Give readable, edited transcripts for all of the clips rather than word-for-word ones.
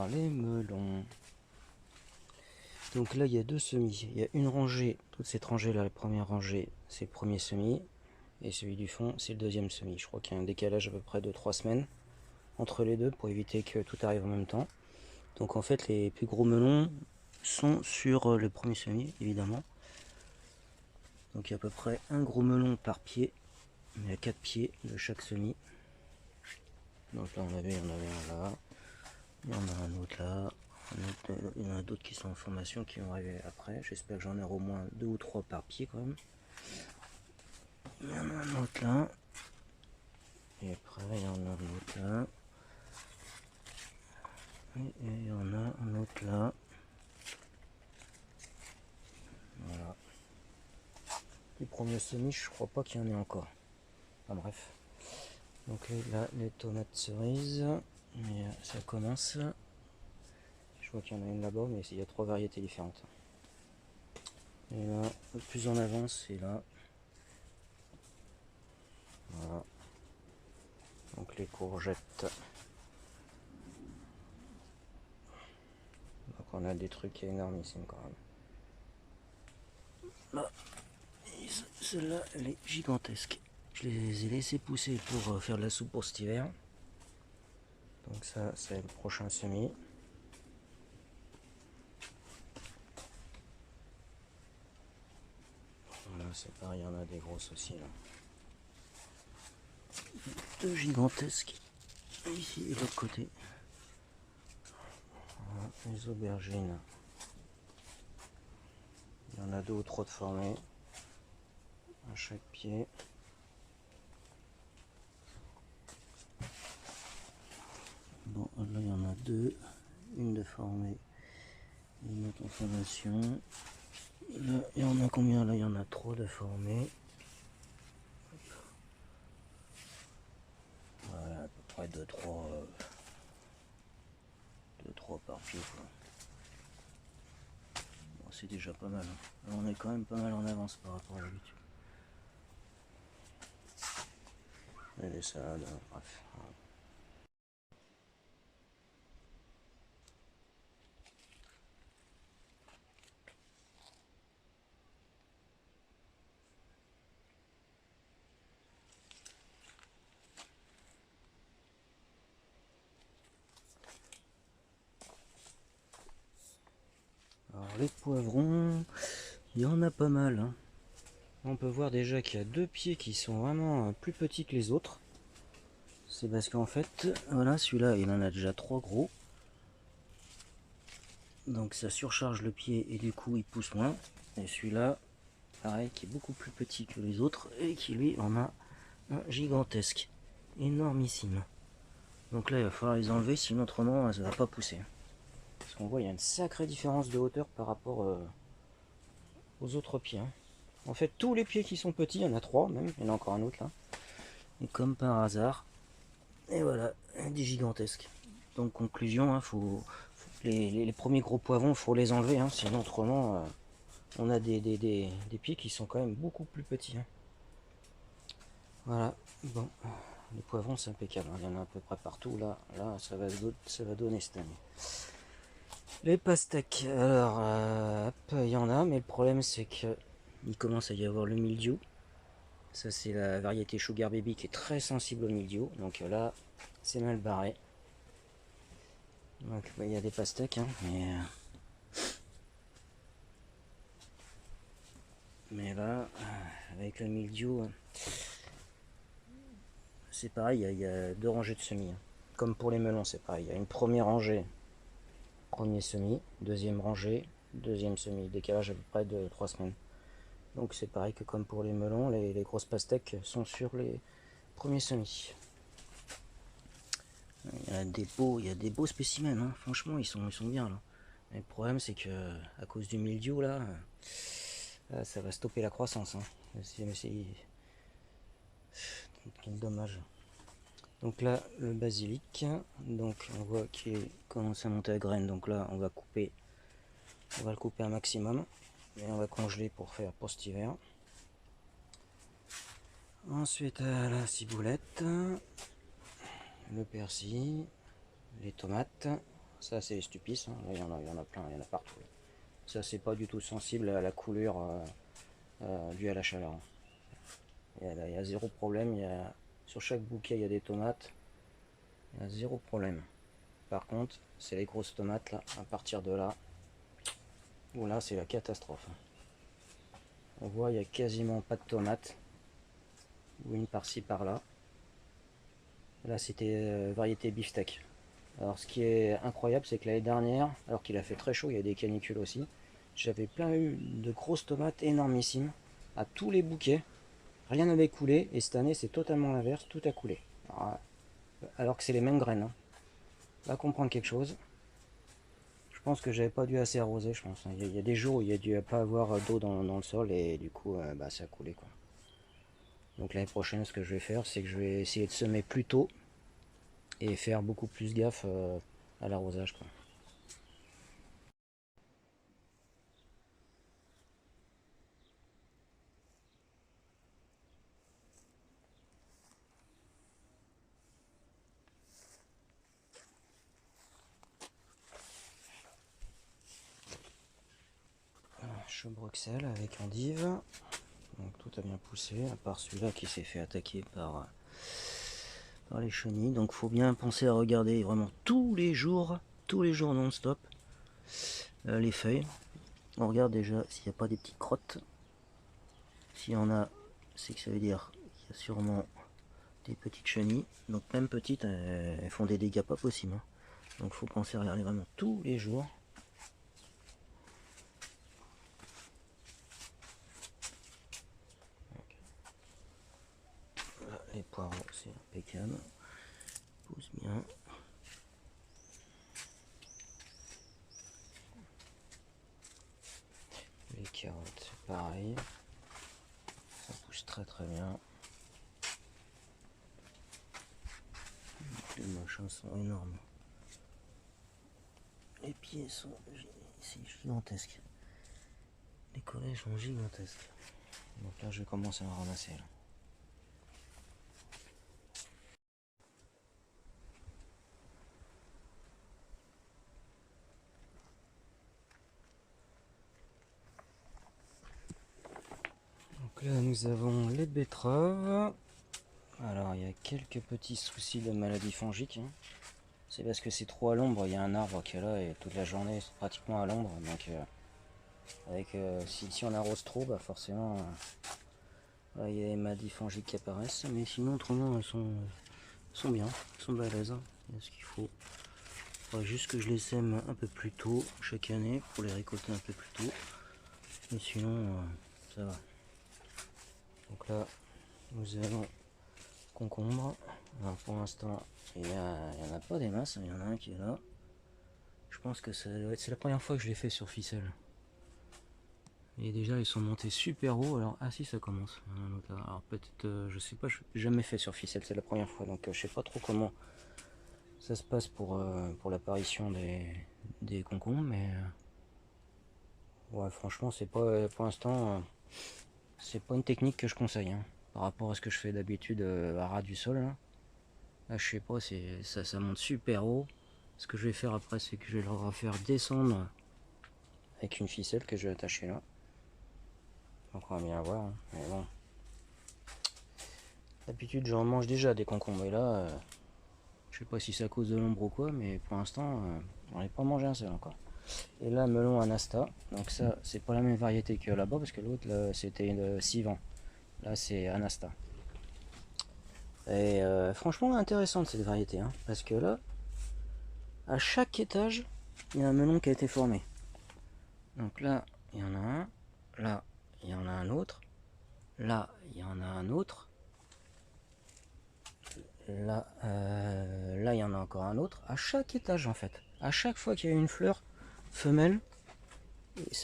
les melons. Donc là il y a deux semis, il y a une rangée, toute cette rangée là, la première rangée c'est le premier semis, et celui du fond c'est le deuxième semis. Je crois qu'il y a un décalage à peu près de 3 semaines entre les deux pour éviter que tout arrive en même temps. Donc en fait les plus gros melons sont sur le premier semis évidemment. Donc il y a à peu près un gros melon par pied, mais à 4 pieds de chaque semis. Donc là il y en avait un là, il y en a un autre là. Il y en a d'autres qui sont en formation qui vont arriver après. J'espère que j'en aurai au moins 2 ou 3 par pied quand même. Il y en a un autre là. Et après il y en a un autre là. Et il y en a un autre là. Voilà. Les premiers semis, je crois pas qu'il y en ait encore. Enfin bref. Donc là les tomates cerises. Mais ça commence. Je vois qu'il y en a une là-bas, mais il y a 3 variétés différentes. Et là, le plus en avance, c'est là. Voilà. Donc les courgettes. Donc on a des trucs énormissimes quand même. Là, celle-là, elle est gigantesque. Je les ai laissés pousser pour faire de la soupe pour cet hiver. Donc ça, c'est le prochain semis. Voilà, c'est pareil, il y en a des grosses aussi là. Deux gigantesques. Ici et de l'autre côté. Voilà, les aubergines. Il y en a 2 ou 3 de formés. À chaque pied. Bon, là il y en a 2. Une de formée. Une autre en formation. Là, il y en a combien? Là, il y en a 3 de formés. Voilà, à peu près 2-3 par pied. Bon, c'est déjà pas mal. Hein. On est quand même pas mal en avance par rapport à l'habitude. Et les salades, bref. Alors les poivrons, il y en a pas mal. Hein. On peut voir déjà qu'il y a 2 pieds qui sont vraiment plus petits que les autres. C'est parce qu'en fait, voilà, celui-là, il en a déjà 3 gros. Donc ça surcharge le pied et du coup il pousse moins. Et celui-là, pareil, qui est beaucoup plus petit que les autres et qui lui en a un gigantesque, énormissime. Donc là il va falloir les enlever, sinon autrement ça va pas pousser. Parce qu'on voit il y a une sacrée différence de hauteur par rapport aux autres pieds. Hein. En fait tous les pieds qui sont petits, il y en a 3 même, il y en a encore un autre là. Et comme par hasard, et voilà, des gigantesques. Donc conclusion, hein, les premiers gros poivrons, faut les enlever, hein, sinon autrement on a des pieds qui sont quand même beaucoup plus petits. Hein. Voilà, bon, les poivrons c'est impeccable, hein. Il y en a à peu près partout, là ça va donner cette année. Les pastèques, alors, hop, il y en a, mais le problème c'est que il commence à y avoir le mildiou. Ça c'est la variété Sugar Baby qui est très sensible au mildiou, donc là c'est mal barré. Donc il y a des pastèques, hein, mais là, avec le mildiou, c'est pareil, il y a 2 rangées de semis. Hein. Comme pour les melons, c'est pareil. Il y a une première rangée, premier semis, deuxième rangée, deuxième semis. Décalage à peu près de 3 semaines. Donc c'est pareil que comme pour les melons, les grosses pastèques sont sur les premiers semis. Il y a des beaux spécimens, hein. Franchement ils sont bien là. Mais le problème c'est que à cause du mildiou là, ça va stopper la croissance. Hein. C'est dommage. Donc là le basilic, donc on voit qu'il commence à monter à graines, donc là on va le couper un maximum et on va congeler pour cet hiver. Ensuite la ciboulette, le persil, les tomates, Ça c'est stupide, hein. Là, il y en a plein, il y en a partout. Ça c'est pas du tout sensible à la coulure due à la chaleur. Il y a zéro problème, sur chaque bouquet il y a des tomates, il y a zéro problème. Par contre, c'est les grosses tomates là, à partir de là, où là c'est la catastrophe. On voit il n'y a quasiment pas de tomates, ou une par-ci par-là. Là c'était variété beefsteak. Alors ce qui est incroyable, c'est que l'année dernière, alors qu'il a fait très chaud, il y a des canicules aussi, j'avais plein eu de grosses tomates énormissimes, à tous les bouquets, rien n'avait coulé, et cette année c'est totalement l'inverse, tout a coulé. Alors que c'est les mêmes graines. Hein. Va comprendre quelque chose. Je pense que j'avais pas dû assez arroser, je pense. Il y a des jours où il y a dû pas avoir d'eau dans le sol, et du coup bah, ça a coulé quoi. Donc l'année prochaine, ce que je vais faire, c'est que je vais essayer de semer plus tôt, et faire beaucoup plus gaffe à l'arrosage quoi. Chou Bruxelles avec endive. Donc tout a bien poussé, à part celui-là qui s'est fait attaquer par les chenilles. Donc faut bien penser à regarder vraiment tous les jours non-stop les feuilles. On regarde déjà s'il n'y a pas des petites crottes. S'il y en a, c'est que ça veut dire qu'il y a sûrement des petites chenilles. Donc même petites, elles font des dégâts pas possibles. Hein. Donc faut penser à regarder vraiment tous les jours. Voilà, les poireaux, c'est impeccable. Pousse bien. Les carottes, pareil. Ça pousse très très bien. Les machins sont énormes. Les pieds sont gigantesques. Les collèges sont gigantesques. Donc là je commence à en ramasser. Là. Donc là nous avons les betteraves. Alors il y a quelques petits soucis de maladie fongique. Hein. C'est parce que c'est trop à l'ombre. Il y a un arbre qui est là et toute la journée c'est pratiquement à l'ombre. Donc si on arrose trop, bah forcément il y a les maladies fongiques qui apparaissent. Mais sinon autrement elles sont bien, elles sont balèzes. Hein. Il y a ce qu'il faut. Il faudrait juste que je les sème un peu plus tôt chaque année pour les récolter un peu plus tôt. Mais sinon ça va. Donc là nous avons concombre. Alors pour l'instant il n'y en a pas des masses, il y en a un qui est là. Je pense que c'est la première fois que je l'ai fait sur ficelle. Et déjà ils sont montés super haut. Alors ah si ça commence. Alors peut-être je sais pas, je n'ai jamais fait sur ficelle, c'est la première fois. Donc je sais pas trop comment ça se passe pour l'apparition des concombres. Mais ouais franchement c'est pas pour l'instant c'est pas une technique que je conseille. Hein, par rapport à ce que je fais d'habitude à ras du sol. Là je sais pas, ça monte super haut. Ce que je vais faire après c'est que je vais le refaire descendre avec une ficelle que je vais attacher là. Donc on va bien voir, hein. Mais bon. D'habitude j'en mange déjà des concombres et là je sais pas si c'est à cause de l'ombre ou quoi, mais pour l'instant j'en ai pas mangé un seul encore. Et là melon Anasta, donc ça c'est pas la même variété que là-bas parce que l'autre là c'était une Sivan. Là c'est Anasta. Et franchement intéressante cette variété, hein, parce que là à chaque étage il y a un melon qui a été formé. Donc là il y en a un, là il y en a un autre, là il y en a un autre, là il y en a encore un autre, à chaque étage en fait. À chaque fois qu'il y a une fleur femelle,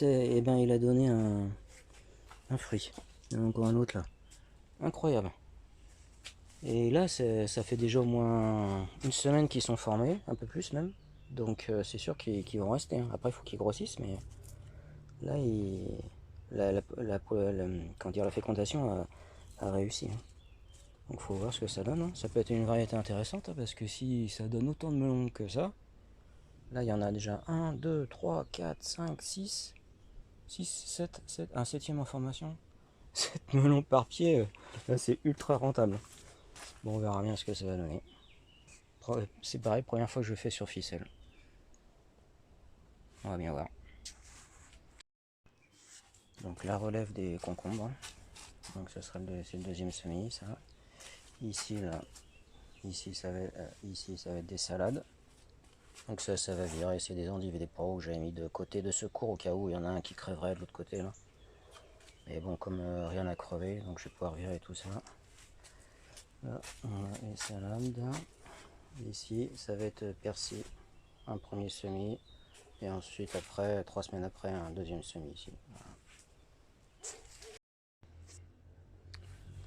et ben il a donné un fruit. Il y en a encore un autre là. Incroyable. Et là ça fait déjà au moins une semaine qu'ils sont formés, un peu plus même. Donc c'est sûr qu'ils vont rester. Hein. Après il faut qu'ils grossissent, mais là la fécondation a réussi. Hein. Donc faut voir ce que ça donne. Hein. Ça peut être une variété intéressante hein, parce que si ça donne autant de melons que ça, Là, il y en a déjà 1, 2, 3, 4, 5, 6, 7, un septième en formation. 7 melons par pied, là c'est ultra rentable. Bon, on verra bien ce que ça va donner. C'est pareil, première fois que je fais sur ficelle. On va bien voir. Donc la relève des concombres. Donc ce sera c'est le deuxième semis, ça. Ici, là, ici ça va être des salades. Donc ça va virer, c'est des endives et des poireaux que j'avais mis de côté de secours au cas où il y en a un qui crèverait de l'autre côté là. Mais bon, comme rien n'a crevé, donc je vais pouvoir virer tout ça. Là, on a les salades. Ici, ça va être persil, un premier semis. Et ensuite, après, 3 semaines après, un deuxième semis ici. Voilà.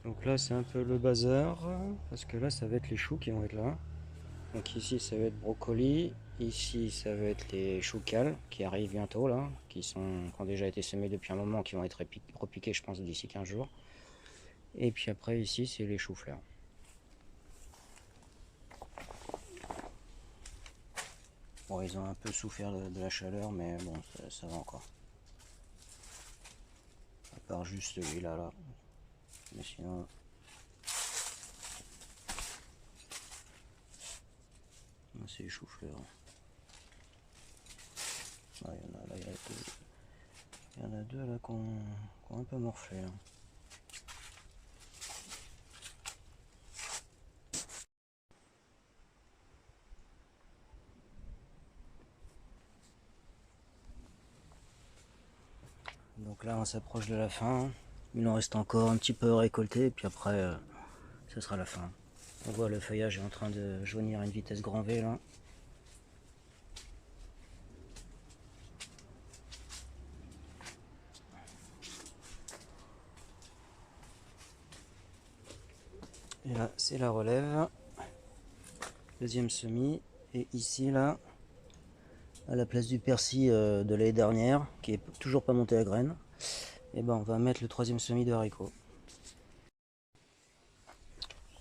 Donc là, c'est un peu le bazar, parce que là, ça va être les choux qui vont être là. Donc ici, ça va être brocoli. Ici, ça va être les choux cales qui arrivent bientôt là, qui ont déjà été semés depuis un moment, qui vont être repiqués, je pense, d'ici 15 jours. Et puis après, ici, c'est les choux-fleurs. Bon, ils ont un peu souffert de la chaleur, mais bon, ça va encore. À part juste celui-là, là. Mais sinon... c'est les choux-fleurs. Ah, il y en a deux là qui ont un peu morflé. Hein. Donc là on s'approche de la fin. Il en reste encore un petit peu à récolter et puis après ce sera la fin. On voit le feuillage est en train de jaunir à une vitesse grand V là. Et là c'est la relève. Deuxième semis. Et ici là, à la place du persil de l'année dernière, qui est toujours pas monté à graines, et ben on va mettre le troisième semis de haricots.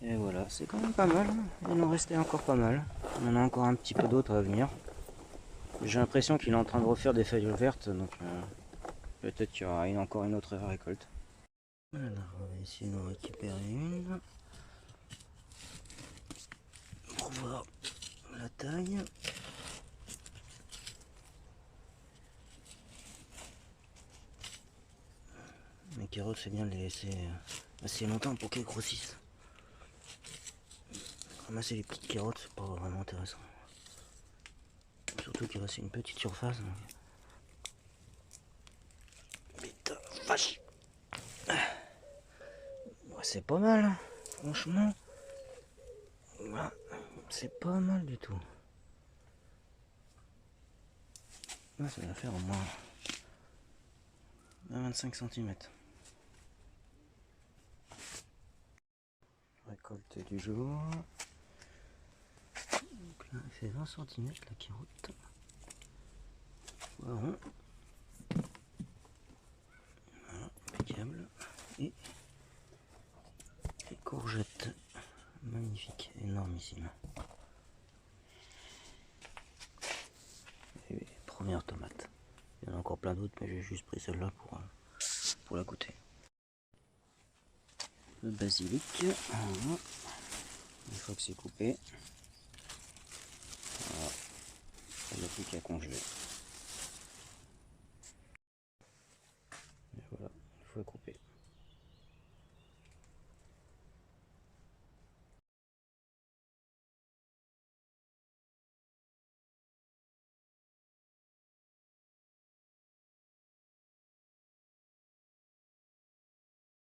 Et voilà, c'est quand même pas mal. Il en restait encore pas mal. On en a encore un petit peu d'autres à venir. J'ai l'impression qu'il est en train de refaire des feuilles vertes, donc peut-être qu'il y aura encore une autre récolte. Alors, on va essayer d'en récupérer une. Pour voir la taille. Les carottes, c'est bien de les laisser assez longtemps pour qu'elles grossissent. Ramasser les petites carottes, c'est pas vraiment intéressant. Surtout qu'il reste une petite surface. Donc... putain, vache! Ouais, c'est pas mal, franchement. Ouais, c'est pas mal du tout. Là, ça va faire au moins 25 cm. Récolte du jour. Donc là, elle fait 20 cm la carotte. Voilà. Voilà, impeccable. Et les courgettes. Magnifique, énormissime. Et première tomate. Il y en a encore plein d'autres, mais j'ai juste pris celle-là pour la goûter. Le basilic. Voilà. Une fois que c'est coupé, voilà. Il n'y a plus qu'à congeler.